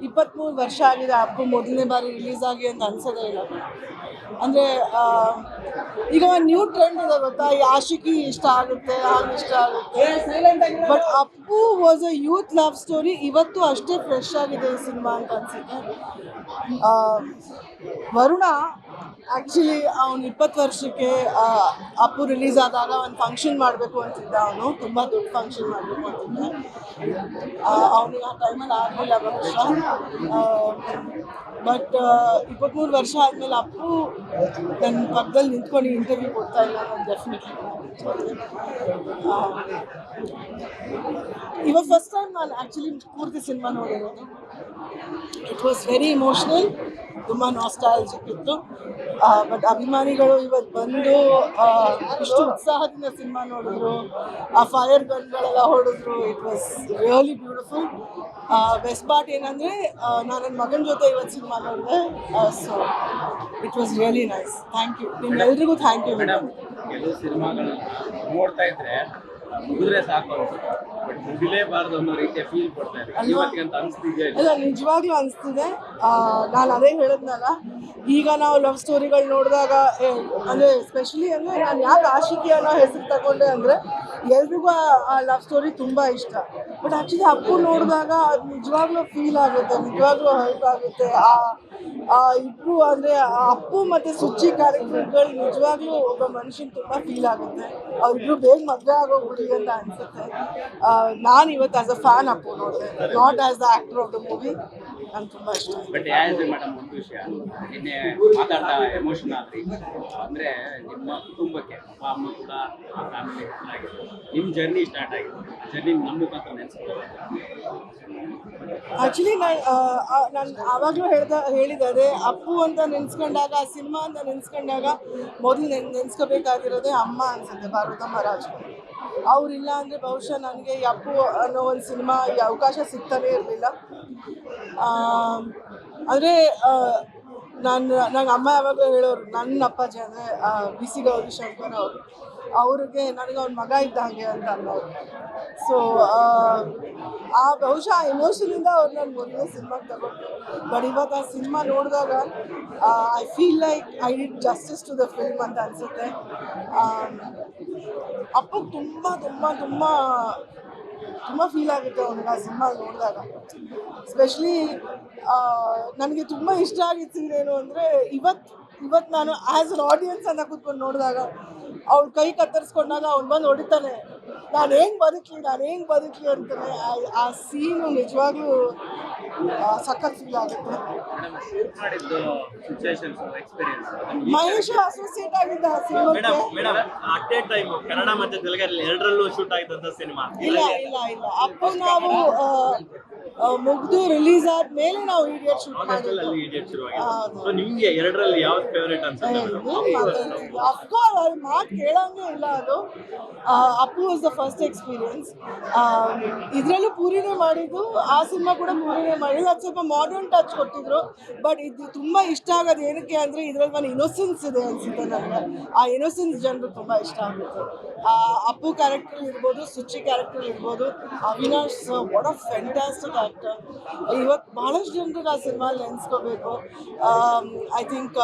23 ವರ್ಷ ಆಗಿದೆ ಅಪ್ಪು ಮೊದಲನೇ ಬಾರಿ ರಿಲೀಸ್ ಆಗಿ ಅಂತ ಅನ್ಸೋದೇ ಇಲ್ಲ. ಅಂದರೆ ಈಗ ಒಂದು ನ್ಯೂ ಟ್ರೆಂಡ್ ಇದೆ ಗೊತ್ತಾ, ಈ ಆಶಿಕಿ ಇಷ್ಟ ಆಗುತ್ತೆ, ಹಾಗೆ ಇಷ್ಟ ಆಗುತ್ತೆ. But Appu was a youth love story. ಇವತ್ತು ಅಷ್ಟೇ ಫ್ರೆಶ್ ಆಗಿದೆ ಈ ಸಿನಿಮಾ ಅಂತ ಅನ್ಸುತ್ತೆ. ವರುಣ ಆ್ಯಕ್ಚುಲಿ ಅವನು 20 ವರ್ಷಕ್ಕೆ ಅಪ್ಪು ರಿಲೀಸ್ ಆದಾಗ ಒಂದು ಫಂಕ್ಷನ್ ಮಾಡಬೇಕು ಅಂತಿದ್ದ. ಅವನು ತುಂಬ ದೊಡ್ಡ ಫಂಕ್ಷನ್ ಮಾಡಬೇಕು ಅಂತಿದ್ದ. ಅವನಿಗೆ ಆ ಟೈಮಲ್ಲಿ ಆಗಲಿಲ್ಲ ಬಹುಶಃ. ಬಟ್ 23 ವರ್ಷ ಆದಮೇಲೆ ಅಪ್ಪು ನನ್ನ ಪಕ್ಕದಲ್ಲಿ ನಿಂತ್ಕೊಂಡು ಇಂಟರ್ವ್ಯೂ ಕೊಡ್ತಾ ಇಲ್ಲ, ನಾನು ಡೆಫಿನೆಟ್ಲಿ ಇವಾಗ ಫಸ್ಟ್ ಟೈಮ್ ನಾನು ಆ್ಯಕ್ಚುಲಿ ಪೂರ್ತಿ ಸಿನಿಮಾ ನೋಡಿರೋದು. ಇಟ್ ವಾಸ್ ವೆರಿ ಇಮೋಷ್ನಲ್, ತುಂಬ ನಾಸ್ಟಾಲಜಿಕ್ ಇತ್ತು. ಬಟ್ ಅಭಿಮಾನಿಗಳು ಇವತ್ತು ಬಂದು ಇಷ್ಟು ಉತ್ಸಾಹದಿಂದ ಸಿನಿಮಾ ನೋಡಿದ್ರು, ಆ ಫೈರ್ ಗನ್ಗಳೆಲ್ಲ ಹೊಡೆದ್ರು. It was really beautiful. Best part ಏನಂದರೆ ನಾನು ನನ್ನ ಮಗನ ಜೊತೆ ಇವತ್ತು ಸಿನಿಮಾ ನೋಡಿದೆ. So it was really nice. Thank you, ನಿಮ್ಮೆಲ್ರಿಗೂ ಥ್ಯಾಂಕ್ ಯು ಮೇಡಮ್. ಕೆಲವು ಸಿನಿಮಾಗಳನ್ನ ನೋಡ್ತಾ ಇದ್ರೆ ಮುಗಿದ್ರೆ ಸಾಕು ಬಟ್ ಮುಗಿಲೇಬಾರ್ದು ಅನ್ನೋ ರೀತಿಯ ಫೀಲ್ ಕೊಡ್ತಾ ಇದೆ. ಇವತ್ತಿಗಂತ ಅನಿಸ್ತಿದೆ? ಇಲ್ಲ, ನಿಜವಾಗ್ಲೂ ಅನಿಸ್ತಿದೆ. ನಾನು ಅದೇ ಹೇಳಿದ್ನಲ್ಲ, ಈಗ ನಾವು ಲವ್ ಸ್ಟೋರಿಗಳು ನೋಡಿದಾಗ ಅಂದರೆ ಎಸ್ಪೆಷಲಿ ಅಂದರೆ ನಾನು ಯಾಕೆ ಆಶಿಕಿ ಅನ್ನೋ ಹೆಸರು ತಗೊಂಡೆ ಅಂದರೆ ಎಲ್ರಿಗೂ ಆ ಲವ್ ಸ್ಟೋರಿ ತುಂಬ ಇಷ್ಟ. ಬಟ್ ಆ್ಯಕ್ಚುಲಿ ಅಪ್ಪು ನೋಡಿದಾಗ ಅದು ನಿಜವಾಗ್ಲೂ ಫೀಲ್ ಆಗುತ್ತೆ, ನಿಜವಾಗ್ಲೂ ಹರ್ಟ್ ಆಗುತ್ತೆ. ಇಬ್ಬರು ಅಂದರೆ ಅಪ್ಪು ಮತ್ತು ಸುಚ್ಚಿ ಕ್ಯಾರೆಕ್ಟರ್ಗಳು ನಿಜವಾಗ್ಲೂ ಒಬ್ಬ ಮನುಷ್ಯನಿಗೆ ತುಂಬ ಫೀಲ್ ಆಗುತ್ತೆ. ಅವ್ರಿಬ್ರು ಬೇಗ ಮದುವೆ ಆಗೋಗ್ಬಿಡಿ ಅಂತ ಅನಿಸುತ್ತೆ. ನಾನು ಇವತ್ತು ಆಸ್ ಅ ಫ್ಯಾನ್ ಅಪ್ಪು ನೋಡಿದೆ, not as the actor of the movie. ನಂಗೆ ತುಂಬ ಇಷ್ಟ. ಬಟ್ ಮೇಡಮ್, ಒಂದು ವಿಷಯ ನಿನ್ನೆ ಮಾತಾಡ್ತಾ ಎಮೋಷನ್ ಆದ್ರಿ ಅಂದರೆ ನಿಮ್ಮ ಕುಟುಂಬಕ್ಕೆ ಅಪ್ಪ ಅಮ್ಮ ಕೂಡ ಆ ಫ್ಯಾಮಿಲಿ ಆಗಿತ್ತು, ನಿಮ್ಮ ಜರ್ನಿ ಸ್ಟಾರ್ಟ್ ಆಗಿದೆ. ಆ ಜರ್ನಿ ನಮ್ಮ ಮುಖಾಂತರ ನೆನೆಸ್ಕೊಳ್ಳೋದು. ಆ್ಯಕ್ಚುಲಿ ನಾನು ಆವಾಗಲೂ ಹೇಳಿದೆ, ಅಪ್ಪು ಅಂತ ನೆನೆಸ್ಕೊಂಡಾಗ, ಸಿನಿಮಾ ಅಂತ ನೆನೆಸ್ಕೊಂಡಾಗ ಮೊದಲು ನೆನೆಸ್ಕೋಬೇಕಾಗಿರೋದೇ ಅಮ್ಮ ಅನಿಸುತ್ತೆ, ಭಾರತಮ್ಮ ರಾಜ್ಕುಮಾರ್. ಅವರಿಲ್ಲ ಅಂದರೆ ಬಹುಶಃ ನನಗೆ ಈ ಅಪ್ಪು ಅನ್ನೋ ಒಂದು ಸಿನಿಮಾ ಈ ಅವಕಾಶ ಸಿಗ್ತಾನೇ ಇರಲಿಲ್ಲ. ಅಂದರೆ ನಂಗೆ ಅಮ್ಮ ಯಾವಾಗಲೂ ಹೇಳೋರು, ನನ್ನ ಅಪ್ಪಾಜಿ ಅಂದರೆ ಬಿಸಿ ಗೌರಿಶಂಕರ್ ಅವರು, ಅವ್ರಿಗೆ ನನಗೆ ಅವ್ನ ಮಗ ಇದ್ದ ಹಾಗೆ ಅಂತ ಅನ್ನೋರು. ಸೊ ಆ ಬಹುಶಃ ಎಮೋಷನಿಂದ ಅವ್ರು ನನ್ನ ಮೊದಲನೇ ಸಿನಿಮಾಗೆ ತಗೊಂಡು. ಬಟ್ ಇವತ್ತು ಆ ಸಿನಿಮಾ ನೋಡಿದಾಗ I feel like I did justice to the film ಅಂತ ಅನಿಸುತ್ತೆ. ಅಪ್ಪಗೆ ತುಂಬ ತುಂಬ ತುಂಬ ತುಂಬ ಫೀಲ್ ಆಗುತ್ತೆ ಅವನಿಗೆ ಆ ಸಿನಿಮಾ ನೋಡಿದಾಗ. ಎಸ್ಪೆಷಲಿ ನನಗೆ ತುಂಬ ಇಷ್ಟ ಆಗಿದ್ದು ಸೀನ್ ಏನು ಅಂದರೆ, ಇವತ್ತು ನಾನು ಆ್ಯಸ್ ಅನ್ ಆಡಿಯನ್ಸ್ ಅಂತ ಕೂತ್ಕೊಂಡು ನೋಡಿದಾಗ ಅವ್ಳು ಕೈ ಕತ್ತರಿಸ್ಕೊಂಡಾಗ ಅವ್ನು ಬಂದು ಹೊಡಿತಾನೆ, ನಾನು ಹೆಂಗೆ ಬದುಕಲಿ ಅಂತಾನೆ. ಆ ಸೀನು ನಿಜವಾಗ್ಲೂ ಸಖತ್ ಫೀಲ್ ಆಗುತ್ತೆ. ಮಹೇಶ್ ಅಸೋಸಿಯೇಟ್ ಆಗಿದ್ದ ಆ ಸಿನಿಮಾಕ್ಕೆ. ಕನ್ನಡ ಮತ್ತೆ ತೆಲುಗಲ್ಲಿ ಎರಡರಲ್ಲೂ ಶೂಟ್ ಆಗಿದ್ದಂತ ಸಿನಿಮಾ. ಇಲ್ಲ, ಅಪ್ಪು ನಾವು ಮುಗ್ದು ರಿಲೀಸ್ ಆದ್ಮೇಲೆ ನಾವು ಇಡಿಯಟ್ ಶೂಟ್ ಮಾಡಿದ್ವಿ. ನಿಮ್ಗೆ ಎರಡರಲ್ಲಿ ಯಾವ್ದು ಫೇವರೇಟ್ ಅನ್ಸುತ್ತೆ? ಅಫ್ಕೋರ್ಸ್ ಅದು ಮಾತು ಕೇಳಂಗೆ ಇಲ್ಲ. ಅದು Appu was the first experience. ಇದರಲ್ಲೂ ಪೂರಿನೇ ಮಾಡಿದ್ದು, ಆ ಸಿನಿಮಾ ಕೂಡ ಪೂರಿನೇ ಮಾಡಿದ್ದು. ಅದು ಸ್ವಲ್ಪ ಮಾಡರ್ನ್ ಟಚ್ ಕೊಟ್ಟಿದ್ರು. ಬಟ್ ಇದು ತುಂಬ ಇಷ್ಟ ಆಗೋದು ಏನಕ್ಕೆ ಅಂದರೆ ಇದರಲ್ಲಿ ಒಂದು ಇನ್ನೋಸೆನ್ಸ್ ಇದೆ ಅನಿಸುತ್ತೆ ನನಗೆ. ಆ ಇನ್ನೋಸೆನ್ಸ್ ಜನರು ತುಂಬ ಇಷ್ಟ ಆಗುತ್ತೆ. ಅಪ್ಪು ಕ್ಯಾರೆಕ್ಟರ್ ಇರ್ಬೋದು, ಸುಚ್ಚಿ ಕ್ಯಾರೆಕ್ಟರ್ ಇರ್ಬೋದು, Avinash what a fantastic actor. ಇವತ್ತು ಭಾಳಷ್ಟು ಜನರಿಗೆ ಆ ಸಿನಿಮಾ ನೆನೆಸ್ಕೋಬೇಕು. ಐ ಥಿಂಕ್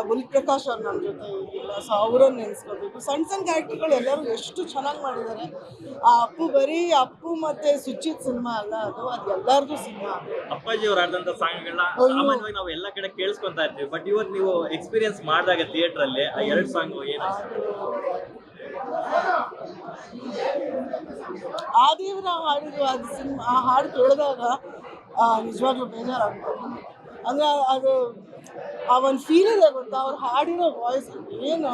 ಬುಲ್ ಪ್ರಕಾಶ್ ಅವ್ರು ನಮ್ಮ ಜೊತೆ ಇಲ್ಲ, ಸೊ ಅವರನ್ನು ನೆನೆಸ್ಕೋಬೇಕು. ಸಣ್ಣ ಕ್ಯಾರೆಕ್ಟರ್ಗಳು ಎಲ್ಲರೂ ಎಷ್ಟು ಚೆನ್ನಾಗಿ ಮಾಡಿದ್ದಾರೆ. ಆ ಅಪ್ಪು ಮತ್ತು ಸುಚಿತ್ ಸಿನಿಮಾ ಅಲ್ಲ, ಅದು ಎಲ್ಲರಿಗೂ ಸಿನಿಮಾ. ಅಪ್ಪಾಜಿ ಅವ್ರು ಆಡಿದಂಥ ಸಾಂಗ್ಗಳನ್ನ ಸಾಮಾನ್ಯವಾಗಿ ನಾವು ಎಲ್ಲ ಕಡೆ ಕೇಳಿಸ್ಕೊಂತಾ ಇರ್ತೀವಿ. ಬಟ್ ಇವತ್ತು ನೀವು ಎಕ್ಸ್ಪೀರಿಯನ್ಸ್ ಮಾಡಿದಾಗ ಥಿಯೇಟರ್ ಅಲ್ಲಿ ಆ ಎರಡು ಸಾಂಗ್ ಏನು? ಆ ದೇವ್ರ ಹಾಡಿದ್ರು, ಅದು ಸಿನಿಮಾ, ಆ ಹಾಡು ಕೇಳಿದಾಗ ನಿಜವಾಗ್ಲೂ ಬೇಜಾರಾಗುತ್ತೆ. ಅಂದರೆ ಅದು ಆ ಒಂದು ಫೀಲ್ ಇದೆ ಗೊತ್ತಾ, ಅವ್ರು ಹಾಡಿರೋ ವಾಯ್ಸ್ ಏನು.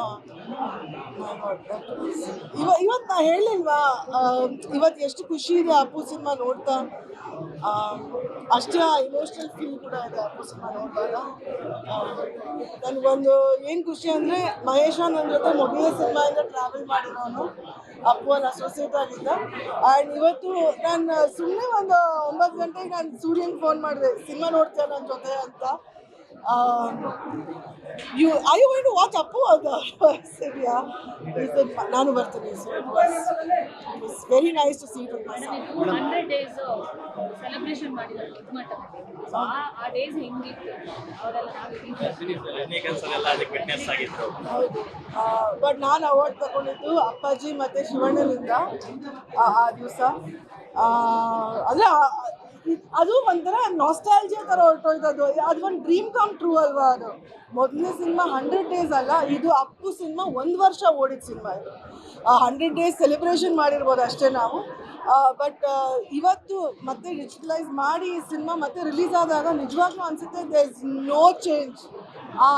ಇವತ್ತು ನಾ ಹೇಳಿಲ್ವಾ, ಇವತ್ತು ಎಷ್ಟು ಖುಷಿ ಇದೆ ಅಪ್ಪು ಸಿನಿಮಾ ನೋಡ್ತಾ. ಅಷ್ಟೇ ಇಮೋಷ್ನಲ್ ಫೀಲ್ ಕೂಡ ಇದೆ ಅಪ್ಪು ಸಿನಿಮಾ ನೋಡಿದಾಗ. ನನಗೊಂದು ಏನು ಖುಷಿ ಅಂದರೆ, ಮಹೇಶ ನನ್ನ ಜೊತೆ ಮೊದಲನೇ ಸಿನಿಮಾಯಿಂದ ಟ್ರಾವೆಲ್ ಮಾಡಿರೋನು, ಅಪ್ಪು ಅಲ್ಲಿ ಅಸೋಸಿಯೇಟ್ ಆಗಿದ್ದ. ಆ್ಯಂಡ್ ಇವತ್ತು ನಾನು ಸುಮ್ಮನೆ ಒಂದು 9 ಗಂಟೆಗೆ ನಾನು ಸೂರ್ಯನಿಗೆ ಫೋನ್ ಮಾಡಿದೆ, ಸಿನಿಮಾ ನೋಡ್ತೇನೆ ನನ್ನ ಜೊತೆ ಅಂತ. Are you going to watch Appu? I said, yeah. He said, Nanu Bartani. So it was very nice to see it with my son. 100 days celebration ಮಾಡಿದ್ದಾರೆ ದೊಡ್ಡ ಮಟ್ಟದಲ್ಲಿ. ಆ ಡೇಸ್ ಹೆಂಗಿತ್ತು ಅವರೆಲ್ಲ ರಜನಿಕಾಂತ್ ಎಲ್ಲ ಅದಕ್ಕೆ ವಿಟ್ನೆಸ್ ಆಗಿದ್ರು. ಹೌದು, ಬಟ್ ನಾನು ಅವಾರ್ಡ್ ತಗೊಂಡಿದ್ದು ಅಪ್ಪಾಜಿ ಮತ್ತು ಶಿವಣ್ಣನಿಂದ ಆ ದಿವಸ. ಅಂದರೆ ಅದು ಒಂಥರ ನಾಸ್ಟಾಲ್ಜಿಯಾ ಥರ ಹೊರಟೋಯ್ತದು. ಅದು ಒಂದು ಡ್ರೀಮ್ ಕಮ್ ಟ್ರೂ ಅಲ್ವಾ ಅದು. ಮೊದಲನೇ ಸಿನಿಮಾ 100 ಡೇಸ್ ಅಲ್ಲ, ಇದು ಅಪ್ಪು ಸಿನಿಮಾ 1 ವರ್ಷ ಓಡಿದ ಸಿನಿಮಾ ಇದು. 100 ಡೇಸ್ ಸೆಲೆಬ್ರೇಷನ್ ಮಾಡಿರ್ಬೋದು ಅಷ್ಟೇ ನಾವು. ಬಟ್ ಇವತ್ತು ಮತ್ತೆ ಡಿಜಿಟಲೈಸ್ ಮಾಡಿ ಈ ಸಿನಿಮಾ ಮತ್ತೆ ರಿಲೀಸ್ ಆದಾಗ ನಿಜವಾಗ್ಲೂ ಅನಿಸುತ್ತೆ ದೇರ್ ಇಸ್ ನೋ ಚೇಂಜ್. ಆ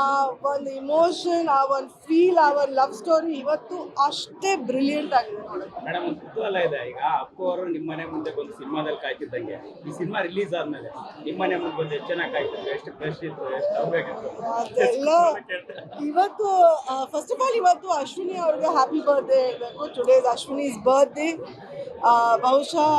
ಒಂದು ಇಮೋಷನ್, ಆ ಒಂದು ಫೀಲ್, ಆ ಒಂದು ಲವ್ ಸ್ಟೋರಿ ಇವತ್ತು ಅಷ್ಟೇ ಬ್ರಿಲಿಯಂಟ್ ಆಗಿದೆ ನೋಡೋದು. ಮೇಡಮ್, ಒಂದು ಕುತೂಹಲ ಇದೆ. ಈಗ ಅಪ್ಪು ಅವರು ನಿಮ್ಮ ಮನೆ ಮುಂದೆ ಬಂದು ಸಿನಿಮಾದಲ್ಲಿ ಕಾಯ್ತಿದ್ದಂಗೆ ಈ ಸಿನಿಮಾ ರಿಲೀಸ್ ಆದ್ಮೇಲೆ ನಿಮ್ಮ ಮನೆ ಮುಂದೆ ಬಂದು ಎಷ್ಟು ಚೆನ್ನಾಗಿ ಕಾಯ್ತಿದ್ರು, ಎಷ್ಟು ಫ್ರೆಶ್ ಇತ್ತು, ಎಷ್ಟು ಹೋಗ್ಬೇಕಿತ್ತು ಅದೆಲ್ಲ ಇವತ್ತು ಫಸ್ಟ್ ಆಫ್ ಆಲ್ ಇವತ್ತು ಅಶ್ವಿನಿ ಅವ್ರಿಗೆ ಹ್ಯಾಪಿ ಬರ್ತ್ಡೇ ಹೇಳಬೇಕು. Today is Ashwini's birthday. ಬಹುಶಃ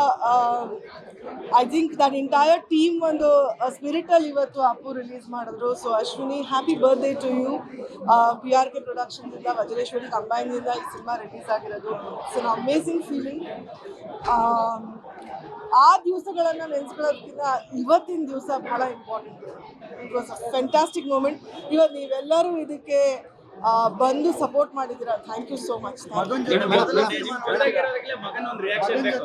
I think that entire team ಒಂದು ಸ್ಪಿರಿಟಲ್ಲಿ ಇವತ್ತು ಅಪ್ಪು ರಿಲೀಸ್ ಮಾಡಿದ್ರು. So Ashwini, happy birthday to you. PRK ಪ್ರೊಡಕ್ಷನ್ಸಿಂದ, ವಜ್ರೇಶ್ವರಿ ಕಂಬೈನಿಂದ ಈ ಸಿನಿಮಾ ರಿಲೀಸ್ ಆಗಿರೋದು. It's an amazing feeling. ಆ ದಿವಸಗಳನ್ನು ನೆನೆಸ್ಕೊಳ್ಳೋದಕ್ಕಿಂತ ಇವತ್ತಿನ ದಿವಸ ಬಹಳ important. It was a fantastic moment. ಇವತ್ತು ನೀವೆಲ್ಲರೂ ಇದಕ್ಕೆ ಬಂದು ಸಪೋರ್ಟ್ ಮಾಡಿದ್ದೀರಾ. Thank you so much. ಮಗನ ಒಂದು ರಿಯಾಕ್ಷನ್ ಬೇಕು.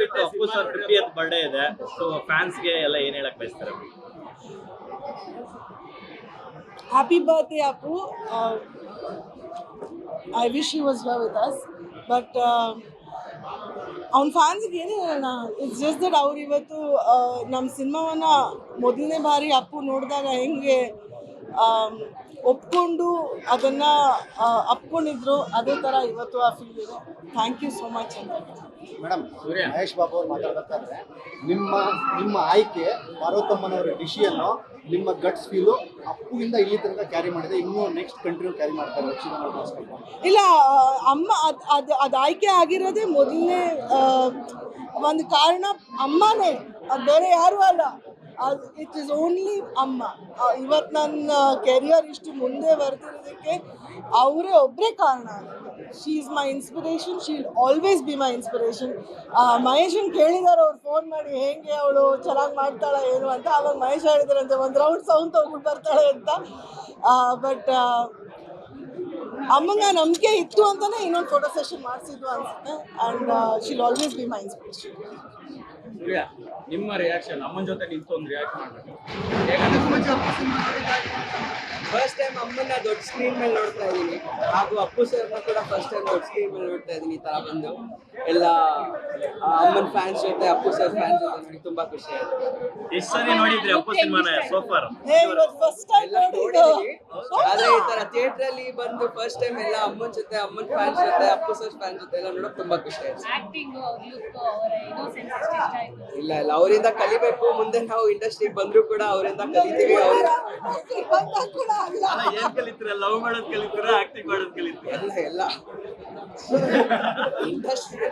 ಬಿಟ್ಟು ಅಪ್ಪು ಸರ್ 50th ಬರ್ಡೇ ಇದೆ. ಸೊ ಫ್ಯಾನ್ಸ್ಗೆ ಎಲ್ಲ ಏನ್ ಹೇಳಕ್ ಬಯಸ್ತಾರೆ? Happy birthday Appu. I wish he was here with us. But ಅವ್ನ ಫ್ಯಾನ್ಸ್ಗೆ ಏನೇ ಹೇಳೋಣ, ಇಟ್ಸ್ ಜಸ್ಟ್ ದಟ್ ಅವ್ರು ಇವತ್ತು ನಮ್ಮ ಸಿನಿಮಾವನ್ನು ಮೊದಲನೇ ಬಾರಿ ಅಪ್ಪು ನೋಡಿದಾಗ ಹೆಂಗೆ ಒಪ್ಕೊಂಡು ಅದನ್ನು ಅಪ್ಕೊಂಡಿದ್ರು, ಅದೇ ಥರ ಇವತ್ತು ಆ ಫೀಲ್ ಇದೆ. ಥ್ಯಾಂಕ್ ಯು ಸೋ ಮಚ್ ಅಂತ. ಮೇಡಮ್, ಮಹೇಶ್ ಬಾಬು ಅವ್ರು ಮಾತಾಡ್ಬೇಕಾದ್ರೆ ನಿಮ್ಮ ಆಯ್ಕೆ ಪಾರ್ವತಮ್ಮನವರ ಡಿಶಿಯನ್ನು ನಿಮ್ಮ ಗಟ್ಸ್ ಫೀಲು ಅಪ್ಪುವಿಂದ ಇಲ್ಲಿ ತನಕ ಕ್ಯಾರಿ ಮಾಡಿದೆ, ಇನ್ನೂ ನೆಕ್ಸ್ಟ್ ಕಂಟಿನ್ಯೂ ಕ್ಯಾರಿ ಮಾಡ್ತಾರೆ ರಕ್ಷಣಾ. ಇಲ್ಲ, ಅಮ್ಮ ಅದು ಆಯ್ಕೆ ಆಗಿರೋದೇ ಮೊದಲನೇ ಒಂದು ಕಾರಣ ಅಮ್ಮನೇ, ಅದು ಬೇರೆ ಯಾರೂ ಅಲ್ಲ. ಇಟ್ ಈಸ್ ಓನ್ಲಿ ಅಮ್ಮ. ಇವತ್ತು ನನ್ನ ಕೆರಿಯರ್ ಇಷ್ಟು ಮುಂದೆ ಬರ್ತಿರೋದಕ್ಕೆ ಅವರೇ ಒಬ್ಬರೇ ಕಾರಣ. She is my inspiration. She will always be my inspiration. ಮಹೇಶನ್ ಕೇಳಿದಾರೆ ಅವ್ರು ಫೋನ್ ಮಾಡಿ, ಹೇಗೆ ಅವಳು ಚೆನ್ನಾಗಿ ಮಾಡ್ತಾಳೆ ಏನು ಅಂತ. ಆವಾಗ ಮಹೇಶ್ ಹೇಳಿದಾರಂತೆ ಒಂದು ರೌಂಡ್ ಸೌಂಡ್ ತೊಗೊಂಡು ಬರ್ತಾಳೆ ಅಂತ. ಬಟ್ ಅಮ್ಮಂಗೆ ನಂಬಿಕೆ ಇತ್ತು ಅಂತಲೇ ಇನ್ನೊಂದು ಫೋಟೋ ಸೆಷನ್ ಮಾಡಿಸಿದ್ದು ಅನಿಸುತ್ತೆ. And she will always be my inspiration. Surya, ನಿಮ್ಮ ರಿಯಾಕ್ಷನ್, ಅಮ್ಮನ ಜೊತೆ ನಿಂತು ಒಂದು ರಿಯಾಕ್ಷನ್ ಮಾಡಬೇಕು. ಫಸ್ಟ್ ಟೈಮ್ ಅಮ್ಮನ್ನ ದೊಡ್ಡ ಸ್ಕ್ರೀನ್ ಮೇಲೆ ನೋಡ್ತಾ ಇದ್ದೀನಿ, ಹಾಗೂ ಅಪ್ಪು ಸರ್ನ ಕೂಡ ಫಸ್ಟ್ ಟೈಮ್ ದೊಡ್ಡ ಸ್ಕ್ರೀನ್ ಮೇಲೆ ನೋಡ್ತಾ ಇದ್ದೀನಿ. ಈ ಥರ ಬಂದು ಎಲ್ಲ ಅಮ್ಮನ ಫ್ಯಾನ್ಸ್ ಜೊತೆ, ಅಪ್ಪು ಸರ್ ಫ್ಯಾನ್ಸ್ ಜೊತೆ ನೋಡಿ ತುಂಬಾ ಖುಷಿ ಆಯ್ತು. ಎಷ್ಟು ಸರಿ ನೋಡಿದ್ರಿ ಅಪ್ಪು ಸಿನಿಮಾನ ಸೋಫಾರ್? ಫಸ್ಟ್ ಟೈಮ್ ಎಲ್ಲ ನೋಡಿದ್ದೀನಿ, ಆದ್ರೆ ಈ ತರ ಥಿಯೇಟರ್ ಅಲ್ಲಿ ಬಂದು ಫಸ್ಟ್ ಟೈಮ್ ಎಲ್ಲ ಅಮ್ಮನ ಜೊತೆ, ಅಮ್ಮನ ಫ್ಯಾನ್ಸ್ ಜೊತೆ, ಅಪ್ಪು ಸರ್ ಫ್ಯಾನ್ಸ್ ಜೊತೆ ಎಲ್ಲ ನೋಡೋಕೆ ತುಂಬಾ ಖುಷಿ ಆಯ್ತು. ಆಕ್ಟಿಂಗ್, ಲುಕ್, ಅವರ ಇನ್ನೋಸೆನ್ಸ್ ಎಷ್ಟು ಇಷ್ಟ ಆಯ್ತು? ಇಲ್ಲ ಅವರಿಂದ ಕಲಿಬೇಕು. ಮುಂದೆ ನಾವು ಇಂಡಸ್ಟ್ರಿಗೆ ಬಂದ್ರು ಕೂಡ ಅವರಿಂದ ಕಲಿತೀವಿ. ಅಲ್ಲ, ಏನ್ ಕಲಿತೀರ? ಲವ್ ಮಾಡೋದ್ ಕಲಿತೀರ, ಆಕ್ಟಿಂಗ್ ಮಾಡೋದ್ ಕಲಿತೀರ? ಎಲ್ಲ ಇಂಡಸ್ಟ್ರಿ